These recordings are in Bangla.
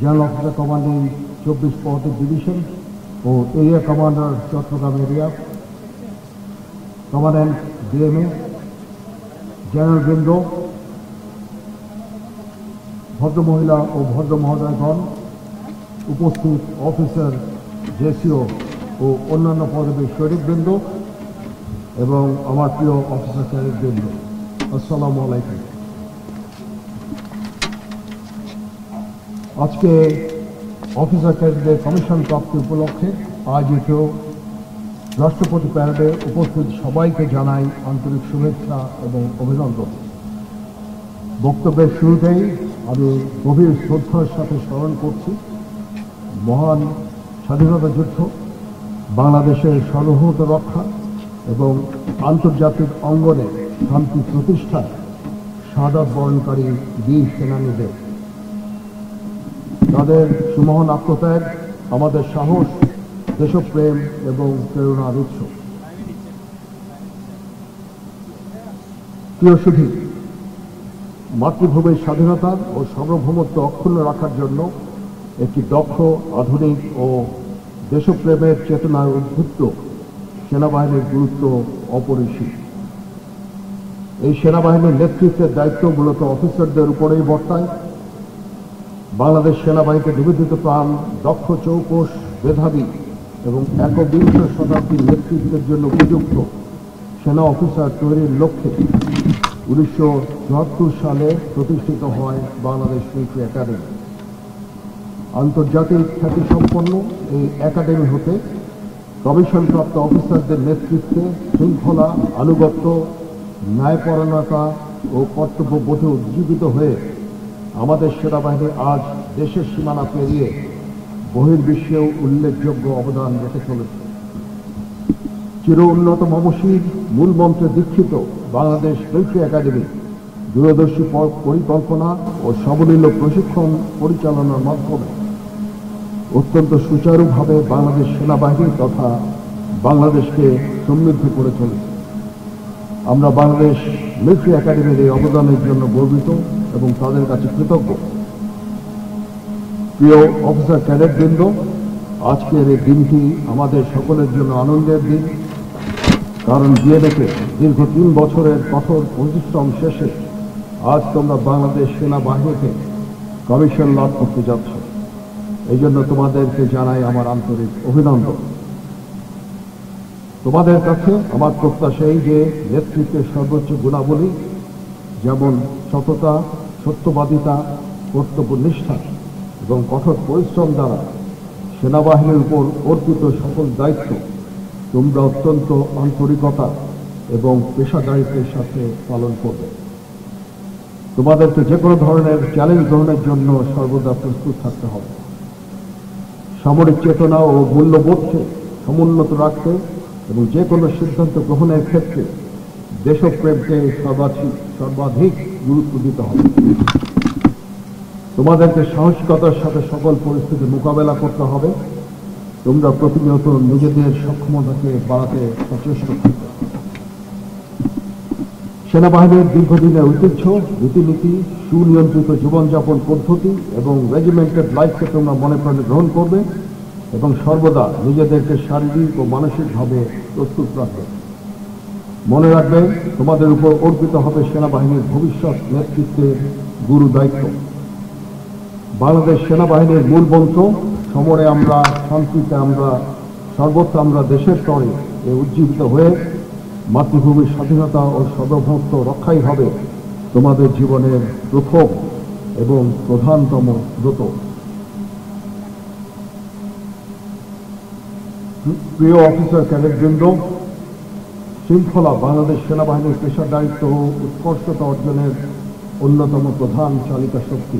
জেনারেল অফিসার কমান্ডিং 24 পদাতিক ডিভিশন ও area commander Chattogram area, commandant DMA, general বৃন্দ, ভদ্রমহিলা ও ভদ্র মহোদয়গণ, উপস্থিত অফিসার, জেসিও ও অন্যান্য পদবীর সৈনিকবৃন্দ এবং আমার প্রিয় অফিসার ক্যাডেটবৃন্দ, আসসালামু আলাইকুম। আজকে অফিসার ক্যাডেটদের কমিশন প্রাপ্তি উপলক্ষে আয়োজিত রাষ্ট্রপতি প্যারেডে উপস্থিত সবাইকে জানাই আন্তরিক শুভেচ্ছা এবং অভিনন্দন। বক্তব্যের শুরুতেই আমি গভীর শ্রদ্ধার সাথে স্মরণ করছি মহান স্বাধীনতা যুদ্ধ, বাংলাদেশের সার্বভৌমত্ব রক্ষা এবং আন্তর্জাতিক অঙ্গনে শান্তি প্রতিষ্ঠায় শাহাদাত বরণকারী বীর সেনানীদের। তাদের সুমহান আত্মত্যাগ আমাদের সাহস, দেশপ্রেম এবং প্রেরণার উৎস। প্রিয় সুধী, মাতৃভূমির স্বাধীনতা ও সার্বভৌমত্ব অক্ষুণ্ণ রাখার জন্য একটি দক্ষ, আধুনিক ও দেশপ্রেমের চেতনায় উদ্বুদ্ধ সেনাবাহিনীর গুরুত্ব অপরিসীম। এই সেনাবাহিনীর নেতৃত্বের দায়িত্ব মূলত অফিসারদের উপরেই বর্তায়। বাংলাদেশ সেনাবাহিনীতে নিবেদিত প্রাণ, দক্ষ, চৌকস, মেধাবী এবং একবিংশ শতাব্দীর নেতৃত্বের জন্য উপযুক্ত সেনা অফিসার তৈরির লক্ষ্যে 1974 সালে প্রতিষ্ঠিত হয় বাংলাদেশ মিলিটারি একাডেমি। আন্তর্জাতিক খ্যাতিসম্পন্ন এই একাডেমি হতে কমিশনপ্রাপ্ত অফিসারদের নেতৃত্বে শৃঙ্খলা, আনুগত্য, ন্যায়পরায়ণতা ও কর্তব্যবোধে উজ্জীবিত হয়ে আমাদের সেনাবাহিনী আজ দেশের সীমানা পেরিয়ে বহির্বিশ্বেও উল্লেখযোগ্য অবদান রেখে চলেছে। চির উন্নত মমশির মূল মন্ত্রে দীক্ষিত বাংলাদেশ মিলিটারি একাডেমি দূরদর্শী পরিকল্পনা ও সাবলীল প্রশিক্ষণ পরিচালনার মাধ্যমে অত্যন্ত সুচারুভাবে বাংলাদেশ সেনাবাহিনী তথা বাংলাদেশকে সমৃদ্ধ করে চলেছে। আমরা বাংলাদেশ মিলিটারি একাডেমির এই অবদানের জন্য গর্বিত এবং তাদের কাছে কৃতজ্ঞ। প্রিয় অফিসার ক্যাডেটবৃন্দ, আজকের এই দিনটি আমাদের সকলের জন্য আনন্দের দিন, কারণ বিএনএফে দীর্ঘ 3 বছরের কঠোর পরিশ্রম শেষে আজ তোমরা বাংলাদেশ সেনাবাহিনীতে কমিশন লাভ করতে যাচ্ছ। এই জন্য তোমাদেরকে জানাই আমার আন্তরিক অভিনন্দন। তোমাদের কাছে আমার প্রত্যাশা এই যে নেতৃত্বের সর্বোচ্চ গুণাবলী যেমন সততা, সত্যবাদিতা, কর্তব্যনিষ্ঠা এবং কঠোর পরিশ্রম দ্বারা সেনাবাহিনীর উপর অর্পিত সকল দায়িত্ব তোমরা অত্যন্ত আন্তরিকতা এবং পেশাদারিত্বের সাথে পালন করবে। তোমাদেরকে যে কোনো ধরনের চ্যালেঞ্জ গ্রহণের জন্য সর্বদা প্রস্তুত থাকতে হবে। সামরিক চেতনা ও মূল্যবোধকে সমুন্নত রাখতে এবং যে কোনো সিদ্ধান্ত গ্রহণের ক্ষেত্রে দেশপ্রেমকে সর্বাধিক গুরুত্ব দিতে হবে। তোমাদেরকে সাহসিকতার সাথে সকল পরিস্থিতি মোকাবেলা করতে হবে। তোমরা প্রতিনিয়ত নিজেদের সক্ষমতাকে বাড়াতে সচেষ্ট থাকবে। সেনাবাহিনীর দীর্ঘদিনের ঐতিহ্য, রীতিনীতি, সুনিয়ন্ত্রিত জীবনযাপন পদ্ধতি এবং রেজিমেন্টেড লাইফকে তোমরা মনে প্রাণে গ্রহণ করবে এবং সর্বদা নিজেদেরকে শারীরিক ও মানসিকভাবে প্রস্তুত রাখবে। মনে রাখবে, তোমাদের উপর অর্পিত হবে সেনাবাহিনীর ভবিষ্যৎ নেতৃত্বের গুরু দায়িত্ব। বাংলাদেশ সেনাবাহিনীর মূল মন্ত্র সমরে আমরা, শান্তিতে আমরা, সর্বত্র আমরা দেশের তরে উজ্জীবিত হয়ে মাতৃভূমির স্বাধীনতা ও সার্বভৌমত্ব রক্ষাই হবে তোমাদের জীবনের প্রথম এবং প্রধানতম ব্রত। প্রিয় অফিসার ক্যাডেটবৃন্দ, শৃঙ্খলা বাংলাদেশ সেনাবাহিনীর পেশাদারিত্ব ও উৎকর্ষতা অর্জনের অন্যতম প্রধান চালিকা শক্তি।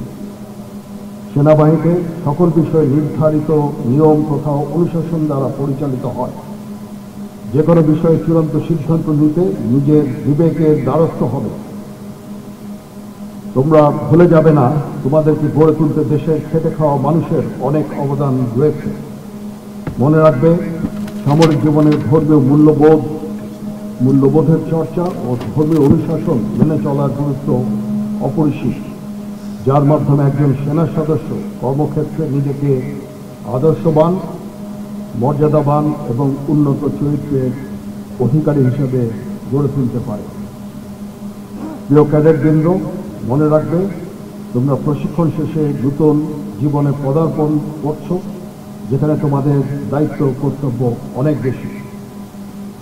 সেনাবাহিনীতে সকল বিষয়ে নির্ধারিত নিয়ম, প্রথা ও অনুশাসন দ্বারা পরিচালিত হয়। যে কোনো বিষয়ে চূড়ান্ত সিদ্ধান্ত নিতে নিজের বিবেকের দ্বারস্থ হবে। তোমরা ভুলে যাবে না, তোমাদেরকে গড়ে তুলতে দেশের খেটে খাওয়া মানুষের অনেক অবদান রয়েছে। মনে রাখবে, সামরিক জীবনের ধর্মীয় মূল্যবোধের চর্চা ও ধর্মীয় অনুশাসন মেনে চলার গুরুত্ব অপরিসীম। যার মাধ্যমে একজন সেনা সদস্য কর্মক্ষেত্রে নিজেকে আদর্শবান, মর্যাদাবান এবং উন্নত চরিত্রের অধিকারী হিসেবে গড়ে তুলতে পারে। প্রিয় ক্যাডেটবৃন্দ, মনে রাখবে তোমরা প্রশিক্ষণ শেষে নতুন জীবনে পদার্পণ করছো, যেখানে তোমাদের দায়িত্ব কর্তব্য অনেক বেশি।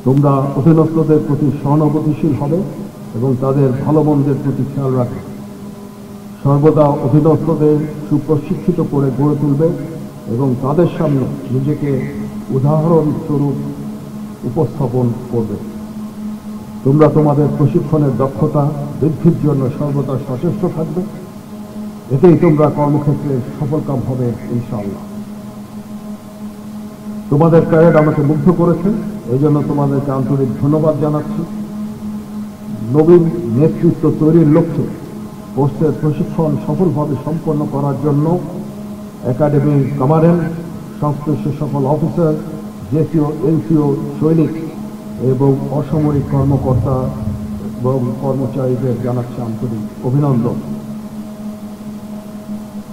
তোমরা অধীনস্থদের প্রতি সহানুভূতিশীল হবে এবং তাদের ভালো মন্দের প্রতি খেয়াল রাখবে। সর্বদা অধীনস্থদের সুপ্রশিক্ষিত করে গড়ে তুলবে এবং তাদের সামনে নিজেকে উদাহরণস্বরূপ উপস্থাপন করবে। তোমরা তোমাদের প্রশিক্ষণের দক্ষতা বৃদ্ধির জন্য সর্বদা সচেষ্ট থাকবে। এতেই তোমরা কর্মক্ষেত্রে সফলকাম হবে ইনশাআল্লাহ। তোমাদের ক্যাডেট আমাকে মুগ্ধ করেছে, এই জন্য তোমাদেরকে আন্তরিক ধন্যবাদ জানাচ্ছি। নবীন নেতৃত্ব তৈরির লক্ষ্যে পোস্টের প্রশিক্ষণ সফলভাবে সম্পন্ন করার জন্য একাডেমির কমান্ড্যান্ট, সংশ্লিষ্ট সকল অফিসার, জেসিও, এনসিও, সৈনিক এবং অসামরিক কর্মকর্তা এবং কর্মচারীদের জানাচ্ছি আন্তরিক অভিনন্দন।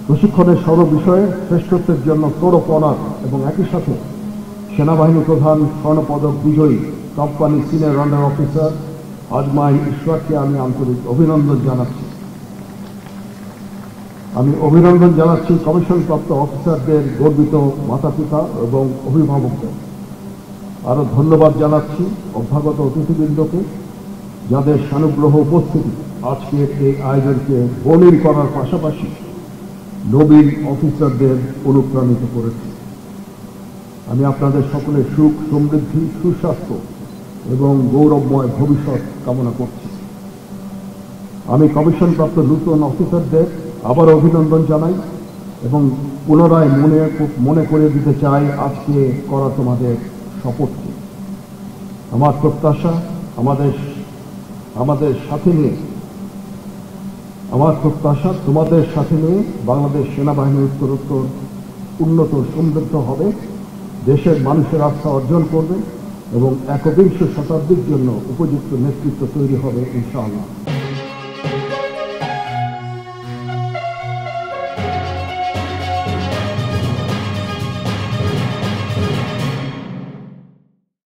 প্রশিক্ষণের সর্ব বিষয়ে শ্রেষ্ঠত্বের জন্য তোরক অনার এবং একই সাথে সেনাবাহিনী প্রধান স্বর্ণপদক বিজয়ী কোম্পানি সিনিয়র আন্ডার অফিসার আজমাইন ঈশ্বরকে আমি আন্তরিক অভিনন্দন জানাচ্ছি। আমি অভিনন্দন জানাচ্ছি কমিশনপ্রাপ্ত অফিসারদের, গর্বিত মাতাপিতা এবং অভিভাবকদের। আরও ধন্যবাদ জানাচ্ছি অভ্যাগত অতিথিবৃন্দকে, যাদের সানুগ্রহ উপস্থিতি আজকের এই আয়োজনকে বর্ণিল করার পাশাপাশি নবীন অফিসারদের অনুপ্রাণিত করেছে। আমি আপনাদের সকলের সুখ, সমৃদ্ধি, সুস্বাস্থ্য এবং গৌরবময় ভবিষ্যৎ কামনা করছি। আমি কমিশনপ্রাপ্ত নতুন অফিসারদের আবার অভিনন্দন জানাই এবং পুনরায় মনে করিয়ে দিতে চাই আজকে করা তোমাদের শপথকে। আমার প্রত্যাশা তোমাদের সাথে নিয়ে বাংলাদেশ সেনাবাহিনী উত্তরোত্তর উন্নত, সমৃদ্ধ হবে, দেশের মানুষের আস্থা অর্জন করবে এবং একবিংশ শতাব্দীর জন্য উপযুক্ত নেতৃত্ব তৈরি হবে ইনশাআল্লাহ।